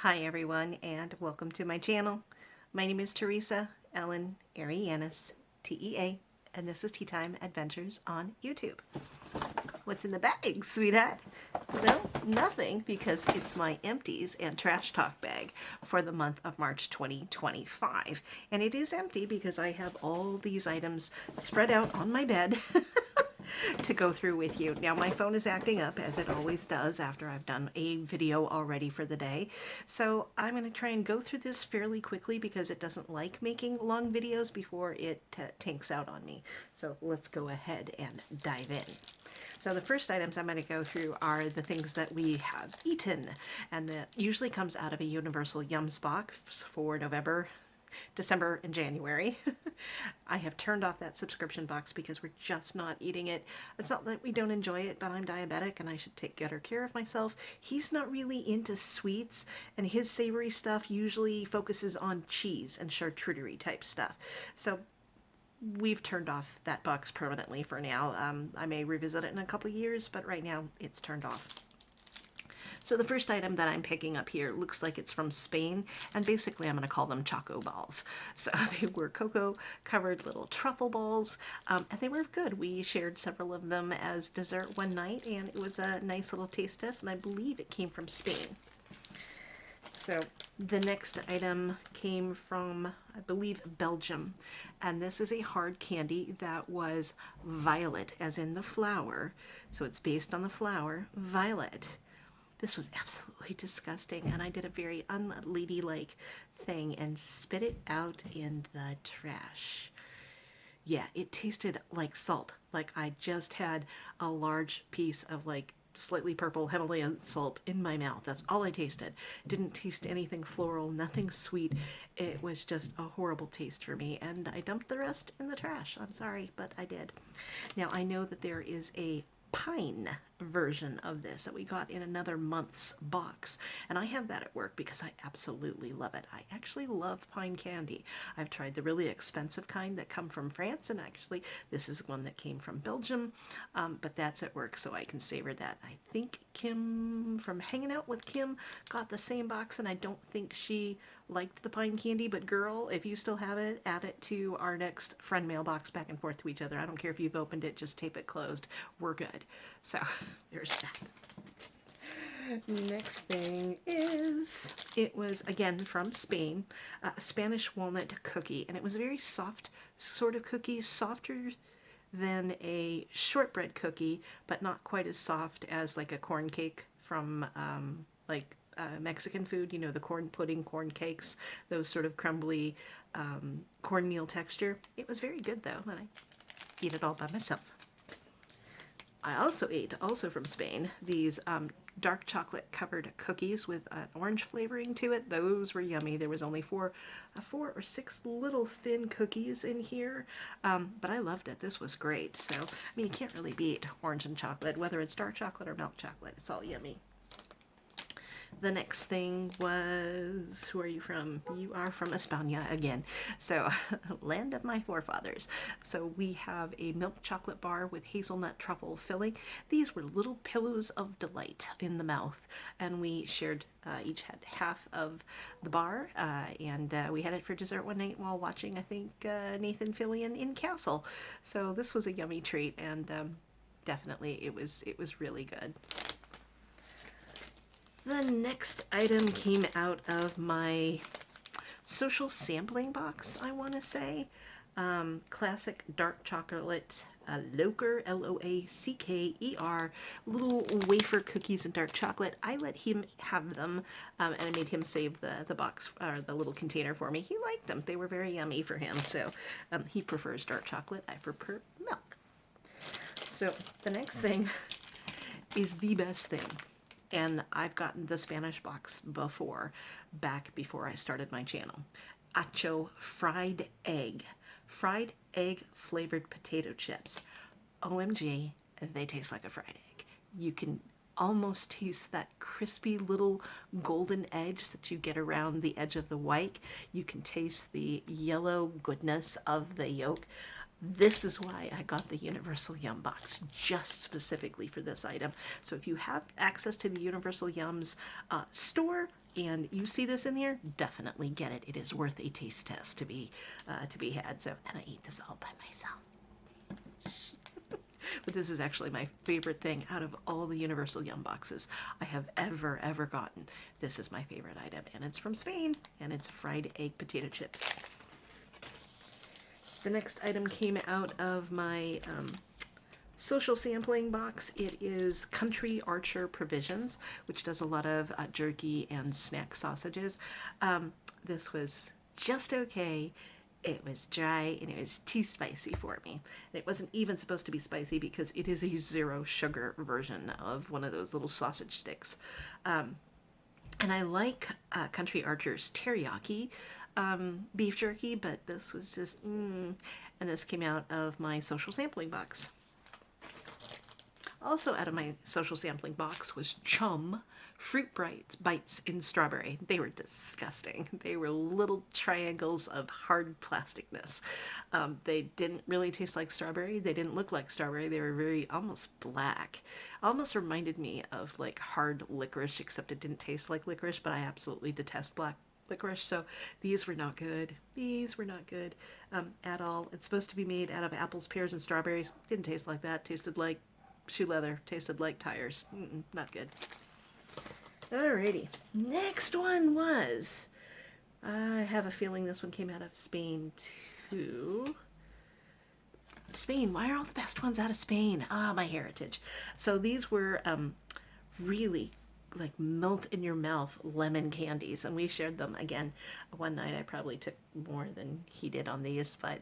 Hi everyone, and welcome to my channel. My name is Teresa Ellen Arianis, T.E.A, and this is Tea Time Adventures on YouTube. What's in the bag, sweetheart? No, nothing, because it's my empties and trash talk bag for the month of March 2025. And it is empty because I have all these items spread out on my bed to go through with you. Now my phone is acting up, as it always does after I've done a video already for the day. So I'm going to try and go through this fairly quickly because it doesn't like making long videos before it tanks out on me. So let's go ahead and dive in. So the first items I'm going to go through are the things that we have eaten, and that usually comes out of a Universal Yums box for November, December, and January. I have turned off that subscription box because we're just not eating it. It's not that we don't enjoy it, but I'm diabetic and I should take better care of myself. He's not really into sweets, and his savory stuff usually focuses on cheese and charcuterie type stuff. So we've turned off that box permanently for now. I may revisit it in a couple years, but right now it's turned off. So the first item that I'm picking up here looks like it's from Spain, and basically I'm going to call them Choco Balls. So they were cocoa covered little truffle balls, and they were good. We shared several of them as dessert one night, and it was a nice little taste test, and I believe it came from Spain. So the next item came from, I believe, Belgium, and this is a hard candy that was violet, as in the flower. So it's based on the flower, violet. This was absolutely disgusting, and I did a very unladylike thing and spit it out in the trash. Yeah, it tasted like salt. Like I just had a large piece of like slightly purple Himalayan salt in my mouth. That's all I tasted. Didn't taste anything floral, nothing sweet. It was just a horrible taste for me, and I dumped the rest in the trash. I'm sorry, but I did. Now I know that there is a pine version of this that we got in another month's box, and I have that at work because I absolutely love it. I actually love pine candy. I've tried the really expensive kind that come from France, and actually this is one that came from Belgium, but that's at work, so I can savor that. I think Kim from Hanging Out with Kim got the same box, and I don't think she liked the pine candy, but girl, if you still have it, add it to our next friend mailbox, back and forth to each other. I don't care if you've opened it, just tape it closed. We're good. So there's that. Next thing is, it was again from Spain, a Spanish walnut cookie, and it was a very soft sort of cookie, softer than a shortbread cookie, but not quite as soft as like a corn cake from Mexican food, you know, the corn pudding, corn cakes, those sort of crumbly cornmeal texture. It was very good though, and I eat it all by myself. I also ate, also from Spain, these dark chocolate covered cookies with an orange flavoring to it. Those were yummy. There was only four or six little thin cookies in here, but I loved it. This was great. So, I mean, you can't really beat orange and chocolate, whether it's dark chocolate or milk chocolate. It's all yummy. The next thing was, who are you from? You are from España again. So, land of my forefathers. So we have a milk chocolate bar with hazelnut truffle filling. These were little pillows of delight in the mouth, and we shared, each had half of the bar, and we had it for dessert one night while watching, I think, Nathan Fillion in Castle. So this was a yummy treat, and definitely it was really good. The next item came out of my social sampling box, I want to say. Classic dark chocolate Loacker, L-O-A-C-K-E-R, little wafer cookies and dark chocolate. I let him have them, and I made him save the box, or the little container for me. He liked them. They were very yummy for him, so he prefers dark chocolate. I prefer milk. So the next thing is the best thing. And I've gotten the Spanish box before, back before I started my channel. Acho fried egg flavored potato chips. OMG, they taste like a fried egg. You can almost taste that crispy little golden edge that you get around the edge of the white. You can taste the yellow goodness of the yolk. This is why I got the Universal Yum box, just specifically for this item. So if you have access to the Universal Yum's store and you see this in there, definitely get it. It is worth a taste test to be had. So, and I eat this all by myself. But this is actually my favorite thing out of all the Universal Yum boxes I have ever gotten. This is my favorite item, and it's from Spain, and it's fried egg potato chips. The next item came out of my social sampling box. It is Country Archer Provisions, which does a lot of jerky and snack sausages. This was just okay. It was dry and it was too spicy for me. And it wasn't even supposed to be spicy because it is a 0 sugar version of one of those little sausage sticks. And I like Country Archer's teriyaki beef jerky, but this was just, and this came out of my social sampling box. Also out of my social sampling box was Chum Fruit Bites in Strawberry. They were disgusting. They were little triangles of hard plasticness. They didn't really taste like strawberry. They didn't look like strawberry. They were very almost black. Almost reminded me of like hard licorice, except it didn't taste like licorice, but I absolutely detest black licorice, so these were not good. These were not good at all. It's supposed to be made out of apples, pears, and strawberries. Didn't taste like that. Tasted like shoe leather. Tasted like tires. Not good. Alrighty. Next one was, I have a feeling this one came out of Spain too. Spain. Why are all the best ones out of Spain? Ah, my heritage. So these were really like melt in your mouth lemon candies, and we shared them again one night. I probably took more than he did on these, but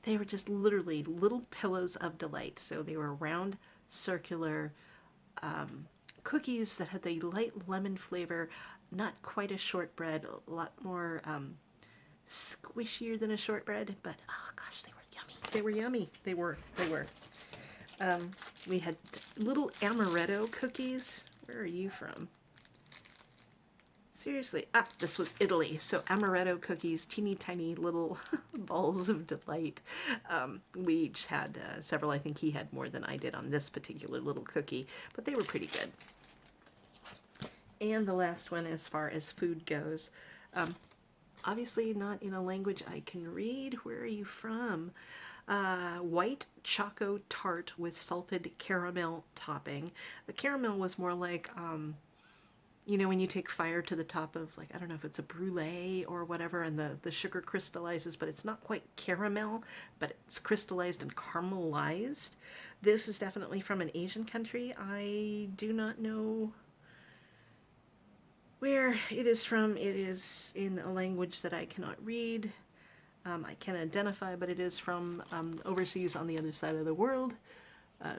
they were just literally little pillows of delight. So they were round, circular cookies that had the light lemon flavor, not quite a shortbread, a lot more squishier than a shortbread, but oh gosh, they were yummy. They were yummy. They were. We had little amaretto cookies. Where are you from? Seriously. This was Italy. So amaretto cookies, teeny tiny little balls of delight. We each had several. I think he had more than I did on this particular little cookie, but they were pretty good. And the last one, as far as food goes, obviously not in a language I can read. Where are you from? White choco tart with salted caramel topping. The caramel was more like, you know, when you take fire to the top of, like, I don't know if it's a brulee or whatever, and the sugar crystallizes, but it's not quite caramel, but it's crystallized and caramelized. This is definitely from an Asian country. I do not know where it is from. It is in a language that I cannot read. I can identify, but it is from overseas on the other side of the world.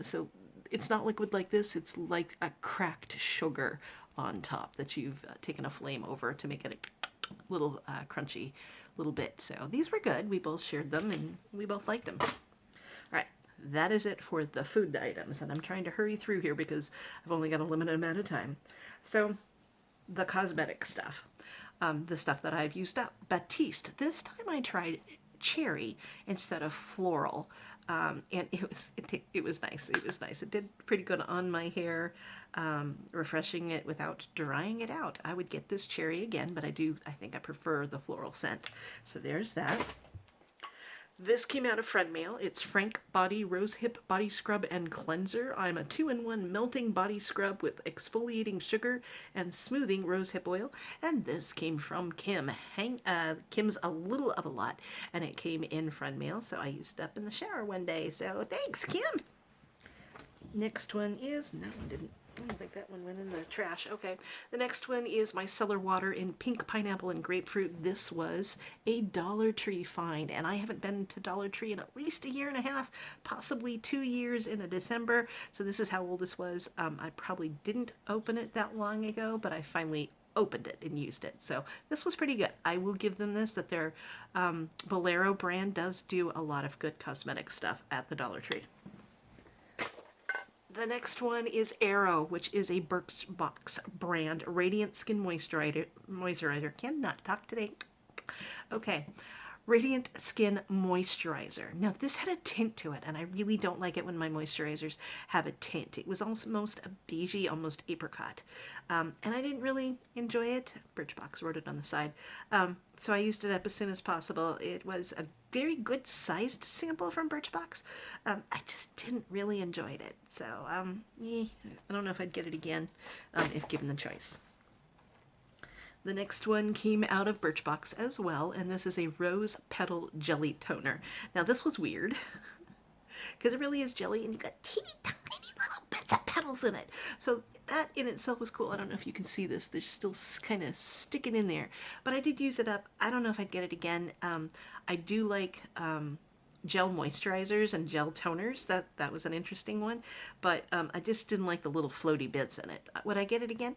So it's not liquid like this. It's like a cracked sugar on top that you've taken a flame over to make it a little crunchy little bit. So these were good. We both shared them and we both liked them. All right. That is it for the food items. And I'm trying to hurry through here because I've only got a limited amount of time. So the cosmetic stuff. The stuff that I've used up. Batiste. This time I tried cherry instead of floral, and it was nice. It was nice. It did pretty good on my hair, refreshing it without drying it out. I would get this cherry again, but I think I prefer the floral scent. So there's that. This came out of Friend Mail. It's Frank Body Rose Hip Body Scrub and Cleanser. I'm a 2-in-1 melting body scrub with exfoliating sugar and smoothing rose hip oil. And this came from Kim. Kim's a little of a lot, and it came in Friend Mail, so I used it up in the shower one day. So thanks, Kim. Next one is, no, it didn't. I don't think that one went in the trash. Okay. The next one is my cellar water in pink pineapple and grapefruit. This was a Dollar Tree find, and I haven't been to Dollar Tree in at least a year and a half, possibly 2 years in a December. So this is how old this was. I probably didn't open it that long ago, but I finally opened it and used it. So this was pretty good. I will give them this, that their Bolero brand does do a lot of good cosmetic stuff at the Dollar Tree. The next one is Arrow, which is a Birchbox brand Radiant Skin Moisturizer. Cannot talk today. Okay. Radiant Skin Moisturizer. Now this had a tint to it, and I really don't like it when my moisturizers have a tint. It was almost a beigey, almost apricot, and I didn't really enjoy it. Birchbox wrote it on the side, so I used it up as soon as possible. It was a very good sized sample from Birchbox. I just didn't really enjoy it, so I don't know if I'd get it again if given the choice. The next one came out of Birchbox as well, and this is a Rose Petal Jelly Toner. Now this was weird, because it really is jelly, and you've got teeny tiny little bits of petals in it. So that in itself was cool. I don't know if you can see this. They're still kind of sticking in there. But I did use it up. I don't know if I'd get it again. I do like gel moisturizers and gel toners. That was an interesting one. But I just didn't like the little floaty bits in it. Would I get it again?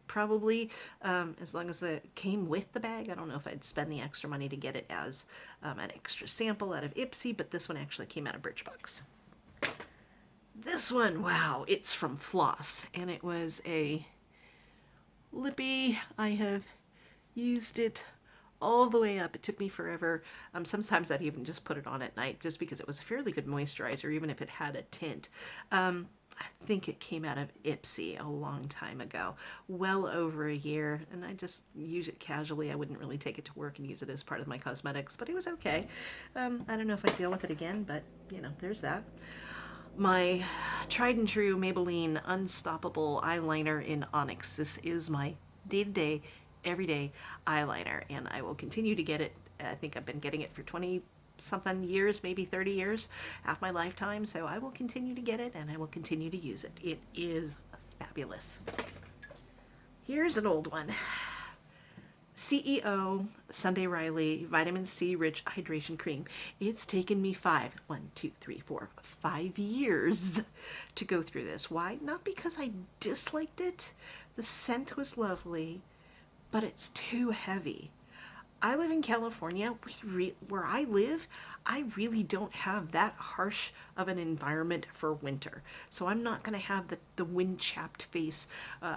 Probably, as long as it came with the bag. I don't know if I'd spend the extra money to get it as an extra sample out of Ipsy, but this one actually came out of Birchbox. This one, wow, it's from Floss, and it was a lippy. I have used it all the way up. It took me forever. Sometimes I'd even just put it on at night just because it was a fairly good moisturizer, even if it had a tint. I think it came out of Ipsy a long time ago, well over a year, and I just use it casually. I wouldn't really take it to work and use it as part of my cosmetics, but it was okay. I don't know if I'd deal with it again, but you know, there's that. My tried and true Maybelline Unstoppable eyeliner in Onyx. This is my day-to-day, everyday eyeliner, and I will continue to get it. I think I've been getting it for 20 something years, maybe 30 years, half my lifetime, so I will continue to get it and I will continue to use it. It is fabulous. Here's an old one. CEO Sunday Riley Vitamin C Rich Hydration Cream. It's taken me 5 years to go through this. Why? Not because I disliked it. The scent was lovely, but it's too heavy. I live in California. Where I live, I really don't have that harsh of an environment for winter. So I'm not going to have the wind-chapped face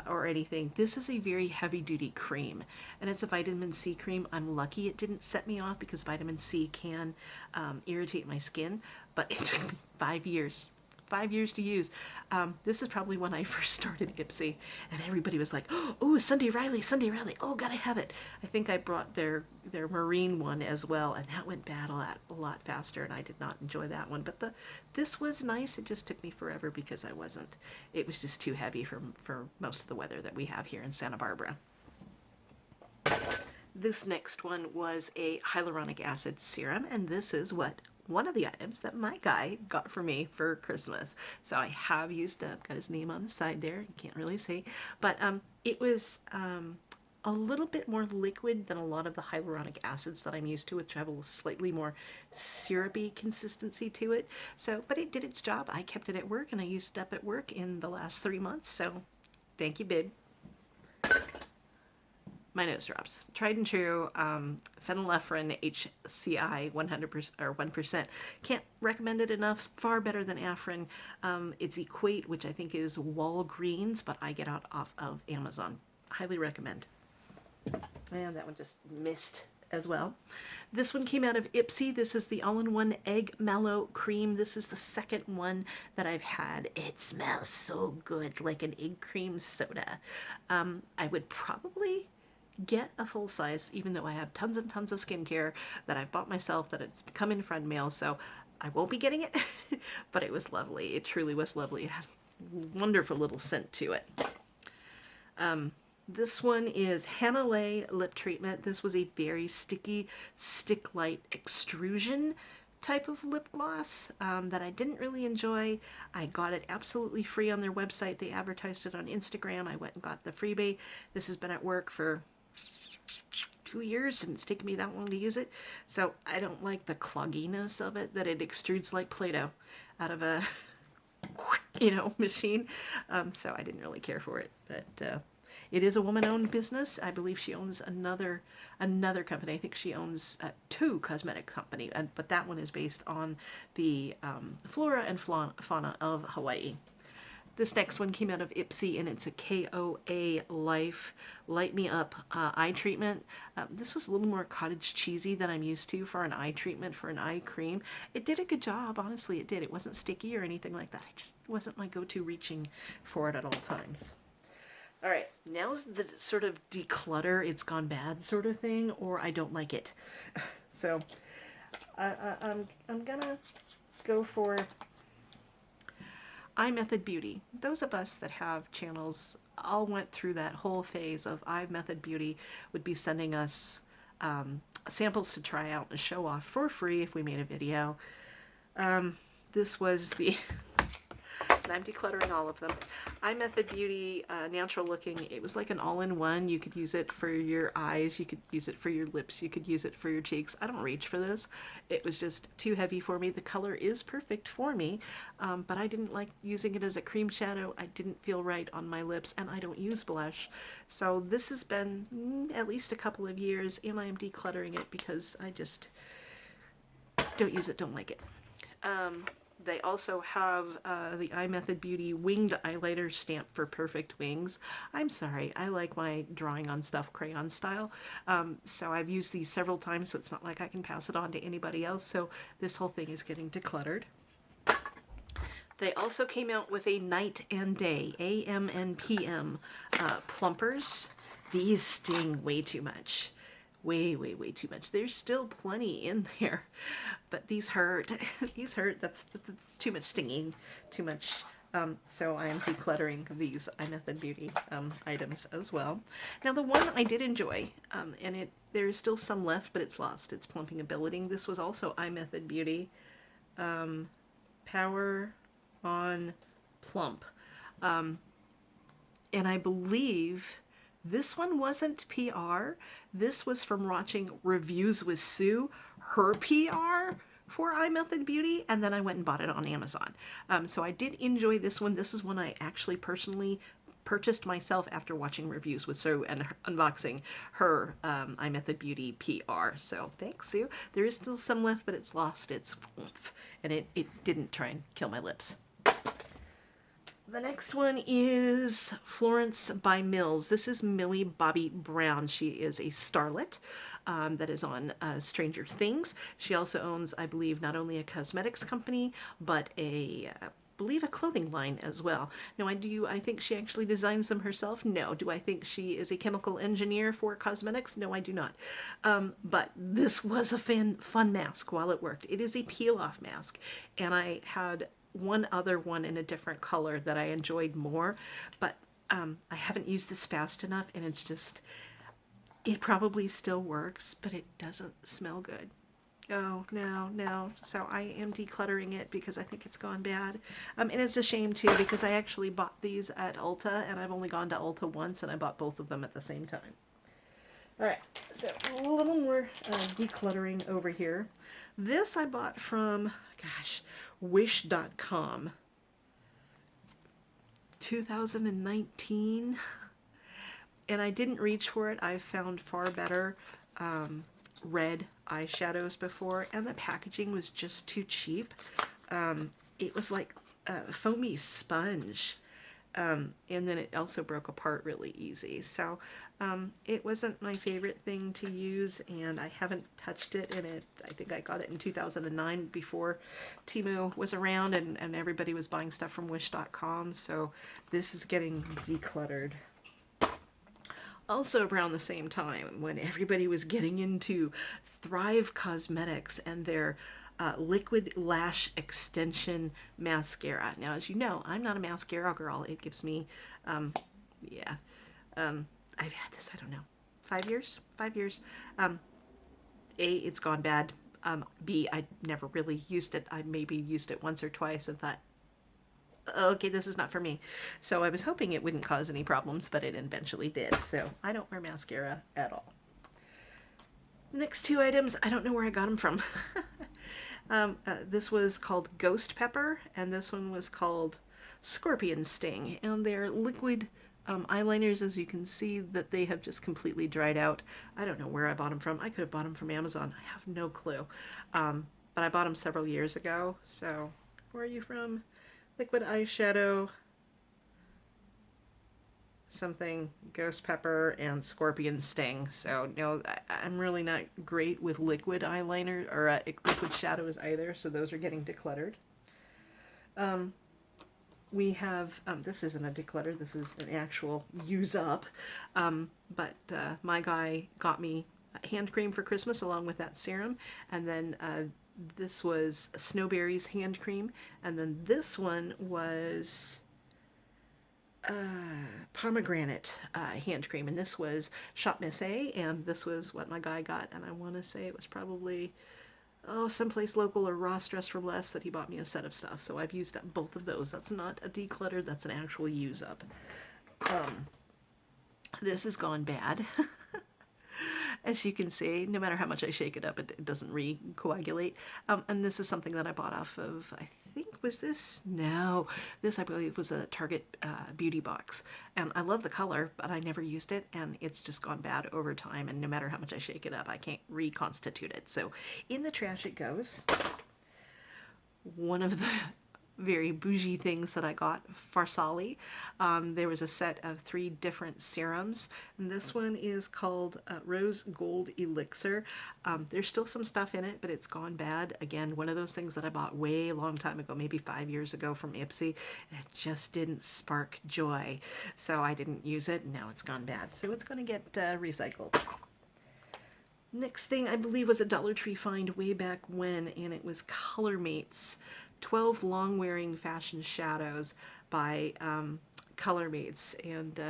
or anything. This is a very heavy-duty cream, and it's a vitamin C cream. I'm lucky it didn't set me off because vitamin C can irritate my skin, but it took me 5 years. 5 years to use. This is probably when I first started Ipsy, and everybody was like, oh, Sunday Riley, oh, gotta have it. I think I brought their marine one as well, and that went bad a lot faster, and I did not enjoy that one. But this was nice. It just took me forever because it was just too heavy for most of the weather that we have here in Santa Barbara. This next one was a hyaluronic acid serum, and this is one of the items that my guy got for me for Christmas. So I have used up, got his name on the side there, you can't really see, but it was a little bit more liquid than a lot of the hyaluronic acids that I'm used to, which have a slightly more syrupy consistency to it. So, but it did its job. I kept it at work and I used it up at work in the last 3 months, so thank you, babe. My nose drops. Tried and true, phenylephrine HCI 100% or 1%. Can't recommend it enough. Far better than Afrin. It's Equate, which I think is Walgreens, but I get out off of Amazon. Highly recommend. And that one just missed as well. This one came out of Ipsy. This is the all-in-one egg mallow cream. This is the second one that I've had. It smells so good, like an egg cream soda. I would probably get a full size, even though I have tons and tons of skincare that I've bought myself that it's come in friend mail, so I won't be getting it. But it was lovely. It truly was lovely. It had a wonderful little scent to it. This one is Hannah Lay Lip Treatment. This was a very sticky, stick-light extrusion type of lip gloss that I didn't really enjoy. I got it absolutely free on their website. They advertised it on Instagram. I went and got the freebie. This has been at work for 2 years and it's taken me that long to use it. So I don't like the clogginess of it, that it extrudes like Play-Doh out of a machine. So I didn't really care for it. But it is a woman-owned business. I believe she owns another company. I think she owns 2 cosmetic companies, but that one is based on the flora and fauna of Hawaii. This next one came out of Ipsy, and it's a K.O.A. Life Light Me Up eye treatment. This was a little more cottage cheesy than I'm used to for an eye treatment, for an eye cream. It did a good job, honestly it did. It wasn't sticky or anything like that. It just wasn't my go-to reaching for it at all times. All right, now's the sort of declutter, it's gone bad sort of thing, or I don't like it. So I'm gonna go for iMethod Beauty. Those of us that have channels all went through that whole phase of iMethod Beauty would be sending us samples to try out and show off for free if we made a video. This was the and I'm decluttering all of them. iMethod Beauty, natural looking. It was like an all-in-one. You could use it for your eyes. You could use it for your lips. You could use it for your cheeks. I don't reach for this. It was just too heavy for me. The color is perfect for me, but I didn't like using it as a cream shadow. I didn't feel right on my lips, and I don't use blush. So this has been at least a couple of years, and I am decluttering it because I just don't use it, don't like it. They also have the iMethod Beauty Winged Eyeliner Stamp for Perfect Wings. I'm sorry, I like my drawing on stuff crayon style. So I've used these several times, so it's not like I can pass it on to anybody else. So this whole thing is getting decluttered. They also came out with a night and day, AM and PM plumpers. These sting way too much. Way too much. There's still plenty in there, but these hurt. These hurt. That's too much stinging, too much. So I am decluttering these iMethod Beauty items as well. Now the one I did enjoy, and there is still some left, but it's lost. It's Plumping and Billeting. This was also iMethod Beauty Power on Plump, and I believe this one wasn't PR. This was from watching Reviews with Sue, her PR for iMethod Beauty, and then I went and bought it on Amazon. So I did enjoy this one. This is one I actually personally purchased myself after watching Reviews with Sue and unboxing her iMethod Beauty PR. So thanks, Sue. There is still some left, but it's lost its oomph, and it didn't try and kill my lips. The next one is Florence by Mills. This is Millie Bobby Brown. She is a starlet that is on Stranger Things. She also owns, I believe, not only a cosmetics company, but I believe a clothing line as well. Now, I think she actually designs them herself? No. Do I think she is a chemical engineer for cosmetics? No, I do not. But this was a fun mask while it worked. It is a peel-off mask, and I had one other one in a different color that I enjoyed more, but I haven't used this fast enough, and it's just, it probably still works, but it doesn't smell good. Oh, no. So I am decluttering it because I think it's gone bad. And it's a shame too, because I actually bought these at Ulta, and I've only gone to Ulta once, and I bought both of them at the same time. All right, so a little more decluttering over here. This I bought from, wish.com. 2019. And I didn't reach for it. I've found far better red eyeshadows before, and the packaging was just too cheap. It was like a foamy sponge. And then it also broke apart really easy. So it wasn't my favorite thing to use, and I haven't touched it. And I think I got it in 2009 before T.E.A was around, and everybody was buying stuff from wish.com. So this is getting decluttered. Also around the same time, when everybody was getting into Thrive Cosmetics and their liquid lash extension mascara. Now, as you know, I'm not a mascara girl. It gives me, I've had this, I don't know, 5 years? 5 years. A, it's gone bad. B, I never really used it. I maybe used it once or twice and thought, okay, this is not for me. So I was hoping it wouldn't cause any problems, but it eventually did. So I don't wear mascara at all. Next two items, I don't know where I got them from. This was called Ghost Pepper, and this one was called Scorpion Sting. And they're liquid eyeliners, as you can see that they have just completely dried out. I don't know where I bought them from. I could have bought them from Amazon. I have no clue. But I bought them several years ago. So where are you from? Liquid eyeshadow, something ghost pepper and scorpion sting. So no, I'm really not great with liquid eyeliner or liquid shadows either, so those are getting decluttered. We have, this isn't a declutter, this is an actual use up, but my guy got me hand cream for Christmas along with that serum, and then this was Snowberries hand cream, and then this one was pomegranate hand cream, and this was Shop Miss A, and this was what my guy got, and I want to say it was probably someplace local or Ross Dress for Less that he bought me a set of stuff. So I've used up both of those. That's not a declutter, that's an actual use up. This has gone bad. As you can see, no matter how much I shake it up, it doesn't recoagulate. And this is something that I bought off of, I think, was this? No, this I believe was a Target beauty box. And I love the color, but I never used it, and it's just gone bad over time. And no matter how much I shake it up, I can't reconstitute it. So in the trash it goes. One of the very bougie things that I got, Farsali. There was a set of 3 different serums, and this one is called Rose Gold Elixir. There's still some stuff in it, but it's gone bad. Again, one of those things that I bought way a long time ago, maybe 5 years ago from Ipsy, and it just didn't spark joy. So I didn't use it, and now it's gone bad. So it's going to get recycled. Next thing I believe was a Dollar Tree find way back when, and it was Color Mates 12 Long Wearing Fashion Shadows by Color Mates. And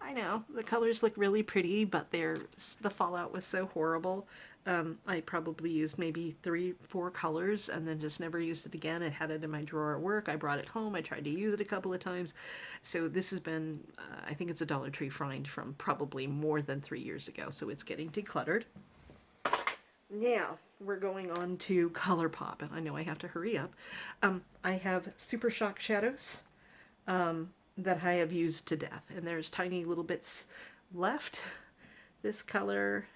I know the colors look really pretty, but the fallout was so horrible. I probably used maybe 3-4 colors and then just never used it again. I had it in my drawer at work. I brought it home. I tried to use it a couple of times. So this has been, I think it's a Dollar Tree find from probably more than 3 years ago. So it's getting decluttered. Now we're going on to ColourPop, and I know I have to hurry up. I have Super Shock shadows that I have used to death, and there's tiny little bits left. This color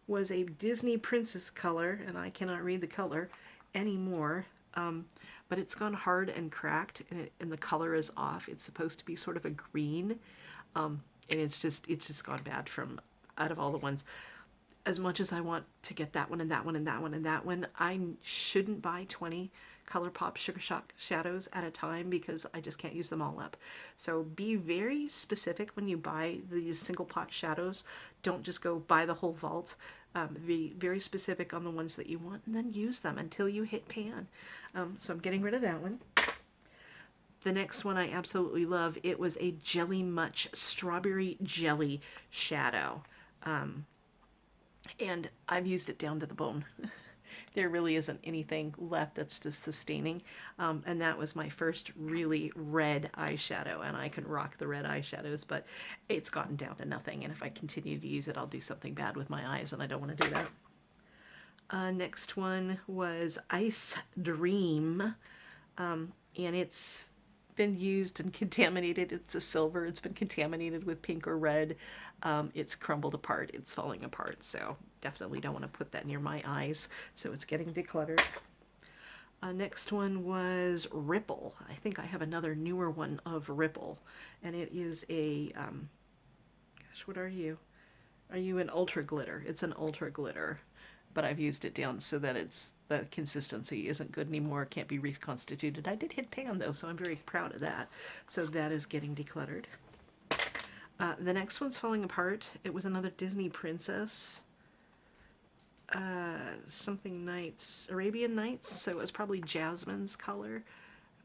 was a Disney Princess color, and I cannot read the color anymore, but it's gone hard and cracked, and the color is off. It's supposed to be sort of a green, and it's just gone bad from out of all the ones. As much as I want to get that one and that one and that one and that one, I shouldn't buy 20 ColourPop Sugar Shock shadows at a time because I just can't use them all up. So be very specific when you buy these single pot shadows. Don't just go buy the whole vault. Be very specific on the ones that you want and then use them until you hit pan. So I'm getting rid of that one. The next one I absolutely love. It was a Jelly Much Strawberry Jelly shadow. And I've used it down to the bone. There really isn't anything left, that's just the staining. And that was my first really red eyeshadow, and I can rock the red eyeshadows, but it's gotten down to nothing, and if I continue to use it, I'll do something bad with my eyes, and I don't want to do that. Next one was Ice Dream, and it's been used and contaminated. It's a silver. It's been contaminated with pink or red. It's crumbled apart. It's falling apart. So definitely don't want to put that near my eyes. So it's getting decluttered. Next one was Ripple. I think I have another newer one of Ripple. And it is a, gosh, what are you? Are you an ultra glitter? It's an ultra glitter. But I've used it down so that the consistency isn't good anymore, can't be reconstituted. I did hit pan though, so I'm very proud of that. So that is getting decluttered. The next one's falling apart. It was another Disney Princess. Something Nights, Arabian Nights, so it was probably Jasmine's color.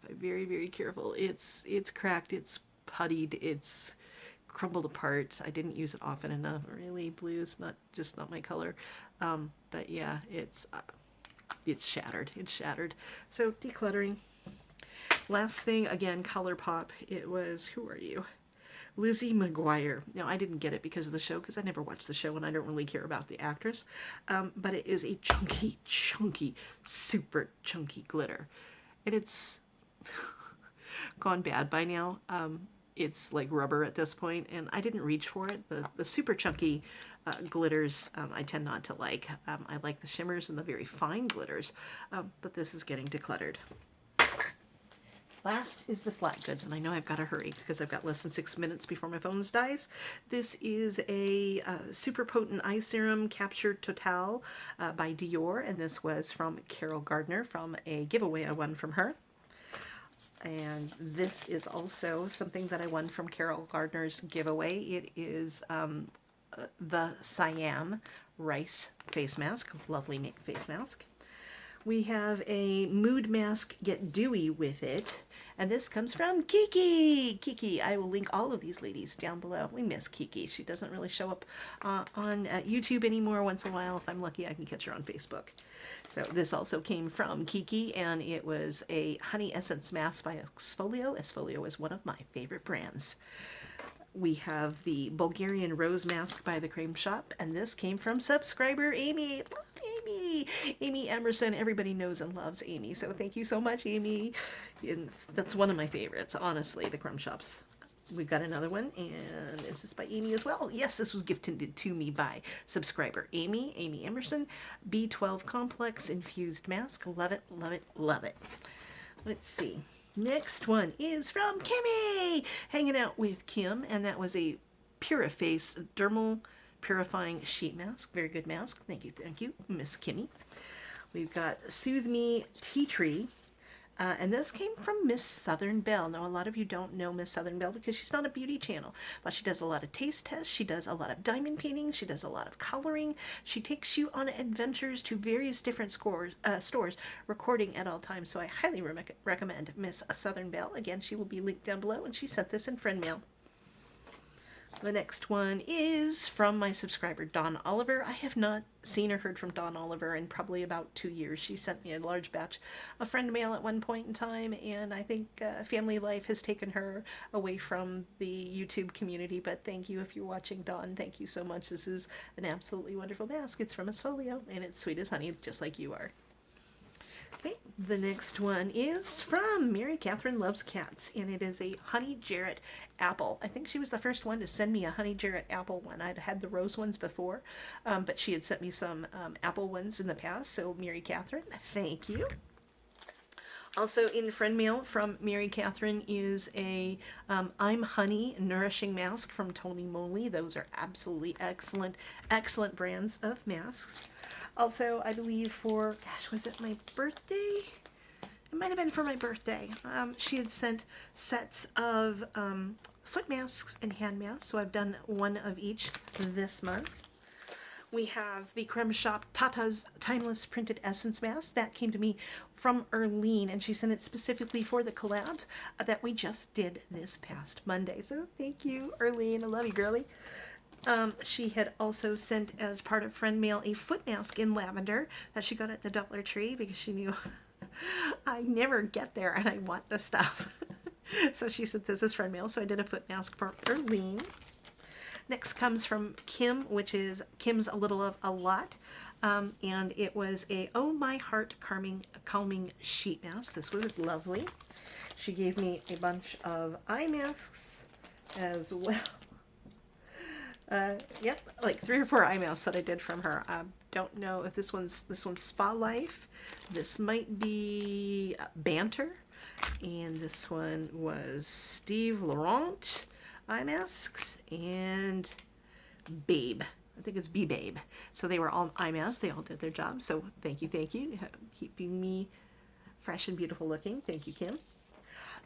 If I'm very, very careful. It's cracked, it's puttied, it's crumbled apart. I didn't use it often enough. Really, blue is not my color. But yeah, it's shattered. It's shattered. So decluttering. Last thing, again, ColourPop. It was, who are you? Lizzie McGuire. Now, I didn't get it because of the show, because I never watched the show and I don't really care about the actors. But it is a chunky, super chunky glitter. And it's gone bad by now. It's like rubber at this point, and I didn't reach for it. The super chunky glitters I tend not to like. I like the shimmers and the very fine glitters, but this is getting decluttered. Last is the flat goods, and I know I've got to hurry because I've got less than 6 minutes before my phone dies. This is a super potent eye serum, Capture Total by Dior, and this was from Carol Gardner from a giveaway I won from her. And this is also something that I won from Carol Gardner's giveaway. It is the Siam Rice face mask, lovely face mask. We have a mood mask, Get Dewy with it, and this comes from Kiki. Kiki, I will link all of these ladies down below. We miss Kiki. She doesn't really show up on YouTube anymore. Once in a while, if I'm lucky, I can catch her on Facebook. So this also came from Kiki, and it was a honey essence mask by Esfolio. Esfolio is one of my favorite brands. We have the Bulgarian Rose Mask by the Creme Shop, and this came from subscriber Amy. Love Amy! Amy Emerson. Everybody knows and loves Amy, so thank you so much, Amy. And that's one of my favorites, honestly, the Creme Shops. We've got another one, and is this by Amy as well? Yes, this was gifted to me by subscriber Amy, Amy Emerson. B12 Complex Infused Mask. Love it, love it, love it. Let's see. Next one is from Kimmy, hanging out with Kim, and that was a Puriface Dermal Purifying Sheet Mask. Very good mask. Thank you, Miss Kimmy. We've got Soothe Me Tea Tree, and this came from Miss Southern Belle. Now, a lot of you don't know Miss Southern Belle because she's not a beauty channel, but she does a lot of taste tests. She does a lot of diamond painting. She does a lot of coloring. She takes you on adventures to various different stores, recording at all times. So I highly recommend Miss Southern Belle. Again, she will be linked down below, and she sent this in friend mail. The next one is from my subscriber, Dawn Oliver. I have not seen or heard from Dawn Oliver in probably about 2 years. She sent me a large batch of friend mail at one point in time, and I think family life has taken her away from the YouTube community, but thank you if you're watching, Dawn. Thank you so much. This is an absolutely wonderful mask. It's from Esfolio, and it's sweet as honey, just like you are. Okay, the next one is from Mary Catherine Loves Cats, and it is a Honey Jarrett apple. I think she was the first one to send me a Honey Jarrett apple one. I'd had the rose ones before, but she had sent me some apple ones in the past, so Mary Catherine, thank you. Also in friend mail from Mary Catherine is a I'm Honey Nourishing Mask from Tony Moly. Those are absolutely excellent, excellent brands of masks. Also, I believe for, gosh, was it my birthday? It might have been for my birthday. She had sent sets of foot masks and hand masks, so I've done one of each this month. We have the Creme Shop Tata's Timeless Printed Essence Mask. That came to me from Erlene, and she sent it specifically for the collab that we just did this past Monday. So thank you, Erlene. I love you, girlie. She had also sent, as part of friend mail, a foot mask in lavender that she got at the Dollar Tree because she knew I never get there and I want the stuff. So she sent this as friend mail, so I did a foot mask for Erlene. Next comes from Kim, which is Kim's A Little of a Lot, and it was a Oh My Heart Calming Sheet Mask. This was lovely. She gave me a bunch of eye masks as well. Yep, like 3 or 4 eye masks that I did from her. Don't know if this one's Spa Life. This might be Banter, and this one was Steve Laurent eye masks and Babe. I think it's Babe. So they were all eye masks. They all did their job. So thank you, keeping me fresh and beautiful looking. Thank you, Kim.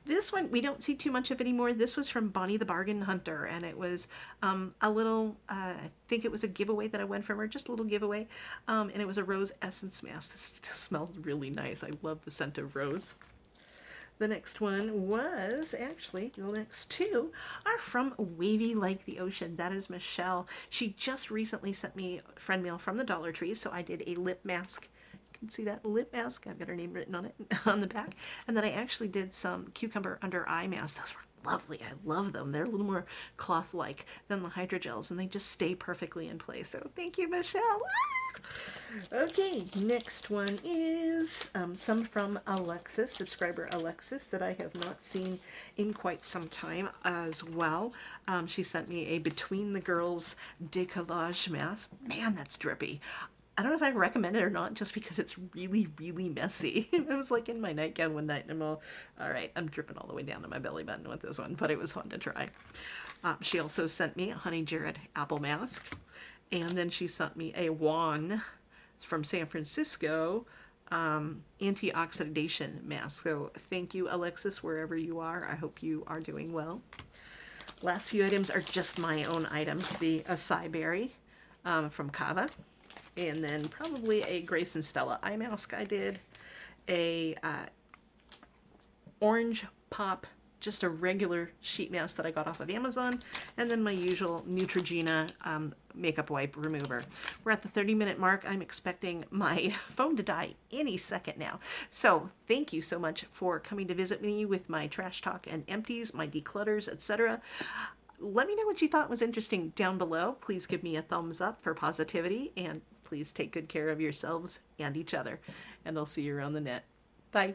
This one, we don't see too much of anymore. This was from Bonnie the Bargain Hunter, and it was a little, I think it was a giveaway that I went from her, just a little giveaway, and it was a rose essence mask. This smells really nice. I love the scent of rose. The next one was, actually, the next 2 are from Wavy Like the Ocean. That is Michelle. She just recently sent me friend mail from the Dollar Tree, so I did a lip mask. You can see that lip mask. I've got her name written on it on the back. And then I actually did some cucumber under eye masks. Those were lovely. I love them. They're a little more cloth-like than the hydrogels, and they just stay perfectly in place. So thank you, Michelle. Okay, next one is some from Alexis, subscriber Alexis, that I have not seen in quite some time as well. She sent me a Between the Girls Decollage mask. Man, that's drippy. I don't know if I recommend it or not, just because it's really, really messy. I was like in my nightgown one night and I'm all right, I'm dripping all the way down to my belly button with this one, but it was fun to try. She also sent me a Honey Jared apple mask, and then she sent me a wand from San Francisco antioxidation mask. So thank you, Alexis, wherever you are. I hope you are doing well. Last few items are just my own items. The acai berry from Kava, and then probably a Grace and Stella eye mask I did, a orange pop, just a regular sheet mask that I got off of Amazon, and then my usual Neutrogena makeup wipe remover. We're at the 30-minute mark. I'm expecting my phone to die any second now. So thank you so much for coming to visit me with my trash talk and empties, my declutters, etc. Let me know what you thought was interesting down below. Please give me a thumbs up for positivity, and please take good care of yourselves and each other. And I'll see you around the net. Bye.